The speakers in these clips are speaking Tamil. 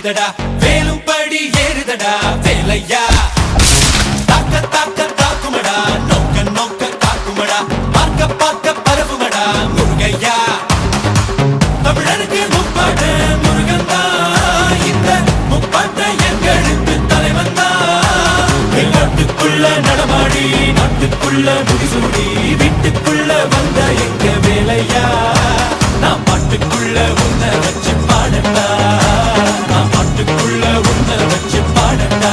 இடிக்குதடா வேலும் படி ஏறுதடா வேலையா தாக்க தாக்க தாக்குமடா நோக்க நோக்க தாக்குமடா பார்க்க பார்க்க பரவுமடா முருகையா தமிழனுக்கு முப்பாட்ட முருகன் தான் இந்த முப்பாட்ட எங்களுக்கு தலைவன் தான் நாட்டுக்குள்ள நடமாடி நாட்டுக்குள்ள முடிசூடி வீட்டுக்குள்ள வந்த எங்க வேலையா நான் பாட்டுக்குள்ள உன்னை வச்சு பாடட்டா நான் பாட்டுக்குள்ள உன்னை வச்சு பாடட்டா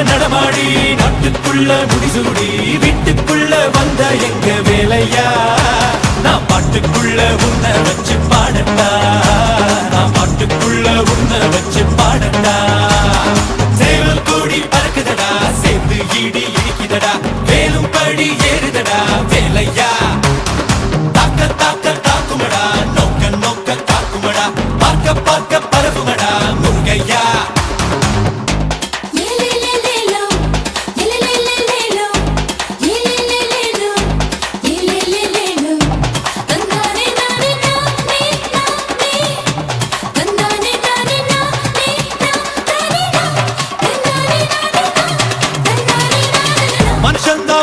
நடமாடி நாட்டுக்குள்ள முடிசூடி வீட்டுக்குள்ள வந்த எங்க வேலையா நான் பாட்டுக்குள்ள உன்னை வச்சு பாடட்டா நான் பாட்டுக்குள்ள உன்னை வச்சு பாடட்டா சேவல் கூடி பறக்குதடா சேர்ந்து இடி இடிக்குதடா வேலும் படி ஏறுதடா வேலையா தாக்க தாக்க தாக்குமடா நோக்க நோக்க தாக்குமடா பார்க்க பார்க்க பரவுமடா முருகையா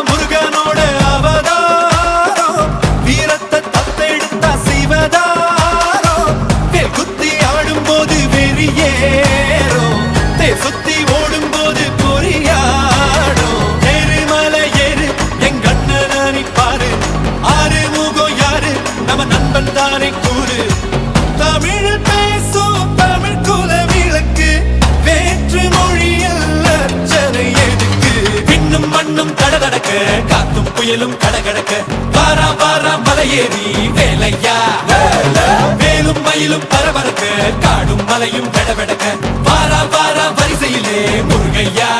முருகனோட அவதாரம் வீரத்தை தத்தெடுத்தா சிவதாரோ தேர் குத்தி ஆடும் போது வெறியேறோ தேர் சுத்தி ஓடும் போது பொறியாடோ எருமலை ஏறு எங்க அண்ணனை பாரு ஆறு முகம் யாரு நம்ம நண்பன் தானே கூறு தமிழ் பேசும் தமிழ் குல விளக்கு வேற்று மொழியில் அர்ச்சனை எதுக்கு விண்ணும் மண்ணும் கடகடக்க காத்தும் புயலும் கடகடக்க வாரா வாரா மலையேறி வேலையா வேலும் மயிலும் பரபரக்க காடும் மலையும் கடவடக்க வாரா வாரா வரிசையிலே முருகையா